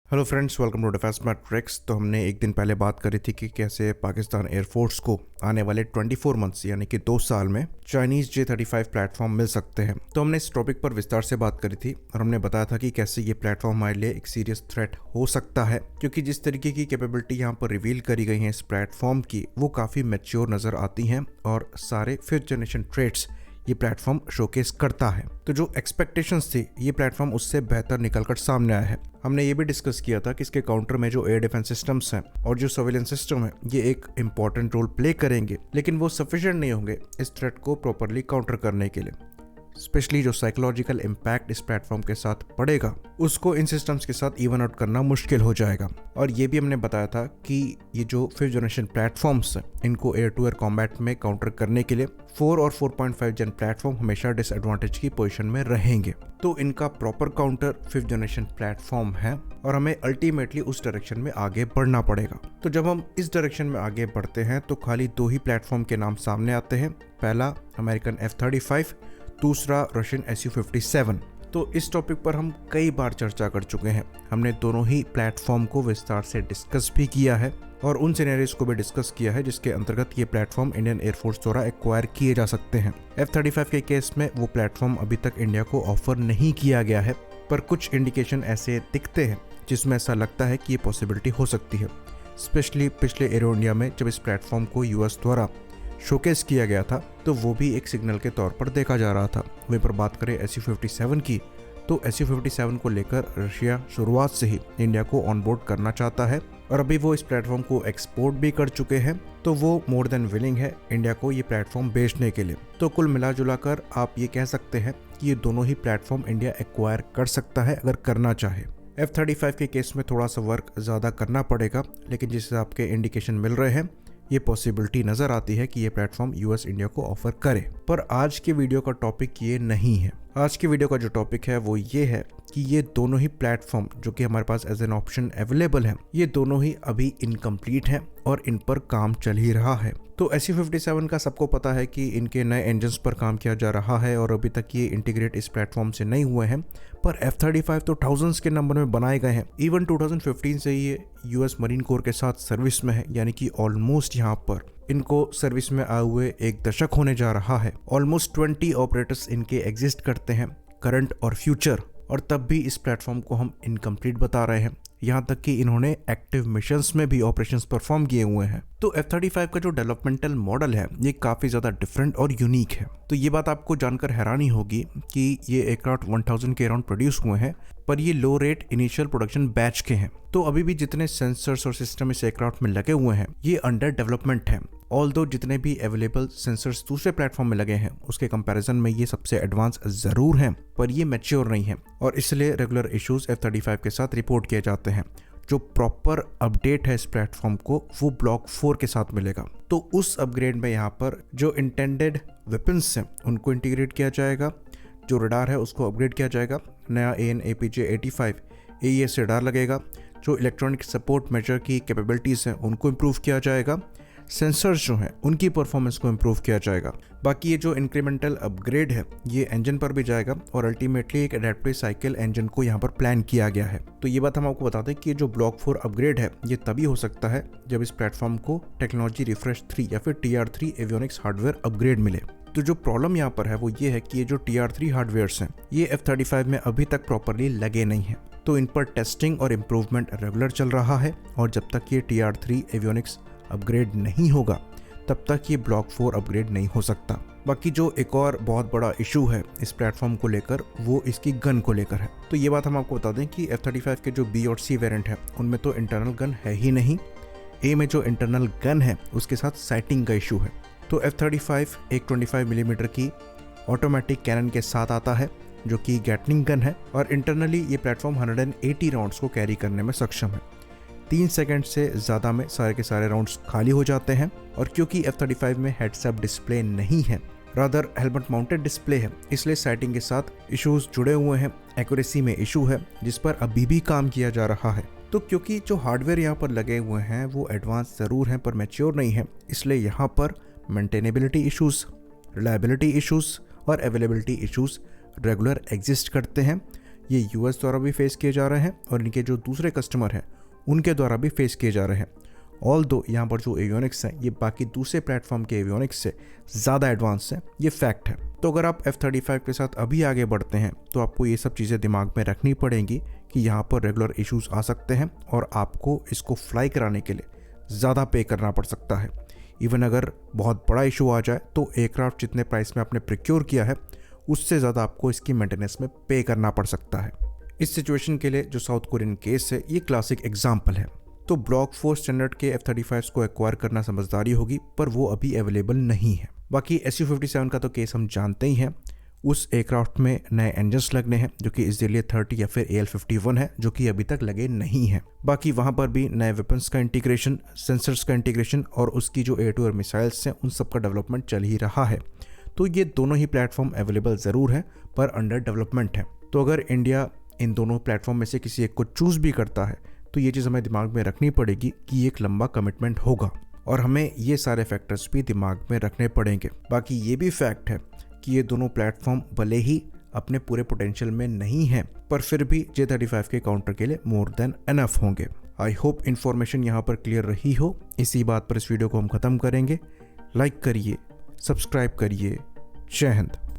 Hello friends, welcome to defence matrix. तो हमने एक दिन पहले बात करी थी कि कैसे पाकिस्तान एयरफोर्स को आने वाले 24 मंथ्स यानी कि 2 साल में चाइनीज़ J-35 प्लेटफॉर्म मिल सकते हैं। तो हमने इस टॉपिक पर विस्तार से बात करी थी और हमने बताया था कि कैसे ये प्लेटफॉर्म हमारे लिए एक सीरियस थ्रेट हो सकता है, क्योंकि जिस तरीके की कैपेबिलिटी यहाँ पर रिवील करी गई है इस प्लेटफॉर्म की, वो काफ़ी मैच्योर नज़र आती हैं और सारे फिफ्थ जनरेशन ट्रेड्स ये प्लेटफॉर्म शोकेस करता है। तो जो एक्सपेक्टेशंस थी, ये प्लेटफॉर्म उससे बेहतर निकलकर सामने आया है। हमने ये भी डिस्कस किया था कि इसके काउंटर में जो एयर डिफेंस सिस्टम्स हैं और जो सर्विलेंस सिस्टम है, ये एक इंपॉर्टेंट रोल प्ले करेंगे, लेकिन वो सफिशिएंट नहीं होंगे इस थ्रेट को प्रॉपरली काउंटर करने के लिए। स्पेशली जो साइकोलॉजिकल इम्पैक्ट इस प्लेटफॉर्म के साथ पड़ेगा, उसको इन सिस्टम्स के साथ इवन आउट करना मुश्किल हो जाएगा। और ये भी हमने बताया था कि ये जो फिफ्थ जनरेशन प्लेटफॉर्म्स हैं, इनको एयर टू एयर कॉम्बैट में काउंटर करने के लिए 4 और 4.5 जन प्लेटफॉर्म हमेशा डिसएडवांटेज की पोजीशन में रहेंगे। तो इनका proper counter fifth generation platform है और हमें अल्टीमेटली उस डायरेक्शन में आगे बढ़ना पड़ेगा। तो जब हम इस डायरेक्शन में आगे बढ़ते हैं तो खाली 2 ही प्लेटफॉर्म के नाम सामने आते हैं। पहला अमेरिकन F-35, दूसरा रशियन Su-57। तो इस टॉपिक पर हम कई बार चर्चा कर चुके हैं। हमने दोनों ही प्लेटफॉर्म को विस्तार से डिस्कस भी किया है और उन सिनेरियोज को भी डिस्कस किया है जिसके अंतर्गत ये प्लेटफॉर्म इंडियन एयरफोर्स द्वारा एक्वायर किए जा सकते हैं। F-35 के केस में वो प्लेटफॉर्म अभी तक इंडिया को ऑफर नहीं किया गया है, पर कुछ इंडिकेशन ऐसे दिखते हैं जिसमें ऐसा लगता है कि ये पॉसिबिलिटी हो सकती है। स्पेशली पिछले एरो इंडिया में जब इस प्लेटफॉर्म को यूएस द्वारा शोकेस किया गया था, तो वो भी एक सिग्नल के तौर पर देखा जा रहा था। वहीं पर बात करें Su-57 की, तो Su-57 को लेकर रशिया शुरुआत से ही इंडिया को ऑनबोर्ड करना चाहता है और अभी वो इस प्लेटफॉर्म को एक्सपोर्ट भी कर चुके हैं। तो वो मोर देन विलिंग है इंडिया को ये प्लेटफॉर्म बेचने के लिए। तो कुल मिला जुला कर आप ये कह सकते हैं कि ये दोनों ही प्लेटफॉर्म इंडिया एक्वायर कर सकता है अगर करना चाहे। F-35 के केस में थोड़ा सा वर्क ज़्यादा करना पड़ेगा, लेकिन जिस हिसाब के इंडिकेशन मिल रहे हैं, ये पॉसिबिलिटी नज़र आती है कि ये प्लेटफॉर्म यूएस इंडिया को ऑफर करे। पर आज के वीडियो का टॉपिक ये नहीं है। आज के वीडियो का जो टॉपिक है वो ये है कि ये दोनों ही प्लेटफॉर्म जो कि हमारे पास एज एन ऑप्शन अवेलेबल है, ये दोनों ही अभी इनकम्प्लीट हैं और इन पर काम चल ही रहा है। तो Su-57 का सबको पता है कि इनके नए इंजन्स पर काम किया जा रहा है और अभी तक ये इंटीग्रेट इस प्लेटफॉर्म से नहीं हुए हैं। पर F-35 तो थाउजेंड्स के नंबर में बनाए गए हैं। इवन 2015 से ये यूएस मरीन कोर के साथ सर्विस में है, यानी कि ऑलमोस्ट यहाँ पर इनको सर्विस में आए हुए 1 दशक होने जा रहा है। ऑलमोस्ट 20 ऑपरेटर्स इनके एग्जिस्ट करते हैं, करंट और फ्यूचर, और तब भी इस प्लेटफॉर्म को हम इनकम्प्लीट बता रहे हैं। यहाँ तक कि इन्होंने एक्टिव मिशंस में भी ऑपरेशंस परफॉर्म किए हुए हैं। तो F-35 का जो डेवलपमेंटल मॉडल है, ये काफ़ी ज़्यादा डिफरेंट और यूनिक है। तो ये बात आपको जानकर हैरानी होगी कि ये एयरक्राफ्ट 1000 के अराउंड प्रोड्यूस हुए हैं, पर ये लो रेट इनिशियल प्रोडक्शन बैच के हैं। तो अभी भी जितने सेंसर्स और सिस्टम इस एयरक्राफ्ट में लगे हुए हैं, ये अंडर डेवलपमेंट है। ऑल्दो जितने भी अवेलेबल सेंसर्स दूसरे प्लेटफॉर्म में लगे हैं, उसके कंपैरिजन में ये सबसे एडवांस जरूर हैं, पर ये मैच्योर नहीं है और इसलिए रेगुलर इश्यूज F-35 के साथ रिपोर्ट किए जाते हैं। जो प्रॉपर अपडेट है इस प्लेटफॉर्म को, वो ब्लॉक 4 के साथ मिलेगा। तो उस अपग्रेड में यहाँ पर जो इंटेंडेड वेपन्स हैं उनको इंटीग्रेट किया जाएगा, जो रडार है उसको अपग्रेड किया जाएगा, नया AN/APJ-85 AES रडार लगेगा, जो इलेक्ट्रॉनिक सपोर्ट मेजर की कैपेबिलिटीज़ हैं उनको इम्प्रूव किया जाएगा, सेंसर्स जो हैं उनकी परफॉर्मेंस को इम्प्रूव किया जाएगा। बाकी ये जो इंक्रीमेंटल अपग्रेड है, ये इंजन पर भी जाएगा और अल्टीमेटली एक एडेप्टिव साइकिल इंजन को यहाँ पर प्लान किया गया है। तो ये बात हम आपको बता दें कि ये जो ब्लॉक 4 अपग्रेड है, ये तभी हो सकता है जब इस प्लेटफॉर्म को टेक्नोलॉजी रिफ्रेश 3 या फिर TR3 एवियोनिक्स हार्डवेयर अपग्रेड मिले। तो जो प्रॉब्लम यहाँ पर है वो ये है कि ये जो TR3 हार्डवेयर्स हैं, ये F-35 में अभी तक प्रॉपरली लगे नहीं हैं। तो इन पर टेस्टिंग और इम्प्रूवमेंट रेगुलर चल रहा है और जब तक ये TR3 एवियोनिक्स अपग्रेड नहीं होगा, तब तक ये ब्लॉक 4 अपग्रेड नहीं हो सकता। बाकी जो एक और बहुत बड़ा इशू है इस प्लेटफॉर्म को लेकर, वो इसकी गन को लेकर है। तो ये बात हम आपको बता दें कि F-35 के जो B और C वेरिएंट है, उनमें तो इंटरनल गन है ही नहीं। A में जो इंटरनल गन है उसके साथ साइटिंग का इशू है। तो F-35 एक 25 मिलीमीटर की ऑटोमेटिक कैनन के साथ आता है, जो कि गैटलिंग गन है, और इंटरनली ये प्लेटफॉर्म 180 राउंड्स को कैरी करने में सक्षम है। 3 सेकंड से ज़्यादा में सारे के सारे राउंड्स खाली हो जाते हैं। और क्योंकि F-35 में हेड्स अप डिस्प्ले नहीं है, रादर हेलमेट माउंटेड डिस्प्ले है, इसलिए साइटिंग के साथ इश्यूज जुड़े हुए हैं। एक्यूरेसी में इशू है जिस पर अभी भी काम किया जा रहा है। तो क्योंकि जो हार्डवेयर यहाँ पर लगे हुए हैं वो एडवांस ज़रूर हैं पर मैच्योर नहीं है, इसलिए यहाँ पर मेंटेनेबिलिटी इश्यूज, रिलायबिलिटी इश्यूज और अवेलेबिलिटी इश्यूज रेगुलर एग्जिस्ट करते हैं। ये यूएस द्वारा भी फेस किए जा रहे हैं और इनके जो दूसरे कस्टमर हैं उनके द्वारा भी फेस किए जा रहे हैं। ऑल दो यहाँ पर जो एवियोनिक्स हैं ये बाकी दूसरे प्लेटफॉर्म के एवियोनिक्स से ज़्यादा एडवांस है, ये फैक्ट है। तो अगर आप F-35 के साथ अभी आगे बढ़ते हैं तो आपको ये सब चीज़ें दिमाग में रखनी पड़ेंगी कि यहाँ पर रेगुलर इश्यूज आ सकते हैं और आपको इसको फ्लाई कराने के लिए ज़्यादा पे करना पड़ सकता है। इवन अगर बहुत बड़ा इशू आ जाए तो एयरक्राफ्ट जितने प्राइस में आपने प्रिक्योर किया है उससे ज़्यादा आपको इसकी मेंटेनेंस में पे करना पड़ सकता है। इस सिचुएशन के लिए जो साउथ कोरियन केस है ये क्लासिक एग्जाम्पल है। तो ब्लॉक 4 स्टैंडर्ड के F-35 को एक्वायर करना समझदारी होगी, पर वो अभी अवेलेबल नहीं है। बाकी Su-57 का तो केस हम जानते ही हैं। उस एयरक्राफ्ट में नए इंजन्स लगने हैं जो कि इसलिए 30 या फिर AL-51 है जो कि अभी तक लगे नहीं हैं। बाकी वहाँ पर भी नए वेपन्स का इंटीग्रेशन, सेंसर्स का इंटीग्रेशन और उसकी जो एयर टू एयर मिसाइल्स हैं उन सब का डेवलपमेंट चल ही रहा है। तो ये दोनों ही प्लेटफॉर्म अवेलेबल ज़रूर है पर अंडर डेवलपमेंट है। तो अगर इंडिया इन दोनों प्लेटफॉर्म में से किसी एक को चूज़ भी करता है तो ये चीज़ हमें दिमाग में रखनी पड़ेगी कि एक लंबा कमिटमेंट होगा और हमें ये सारे फैक्टर्स भी दिमाग में रखने पड़ेंगे। बाकी ये भी फैक्ट है कि ये दोनों प्लेटफॉर्म भले ही अपने पूरे पोटेंशियल में नहीं हैं पर फिर भी J-35 के काउंटर के लिए मोर देन एनफ होंगे। आई होप इन्फॉर्मेशन यहाँ पर क्लियर रही हो। इसी बात पर इस वीडियो को हम ख़त्म करेंगे। लाइक करिए, सब्सक्राइब करिए। जय हिंद।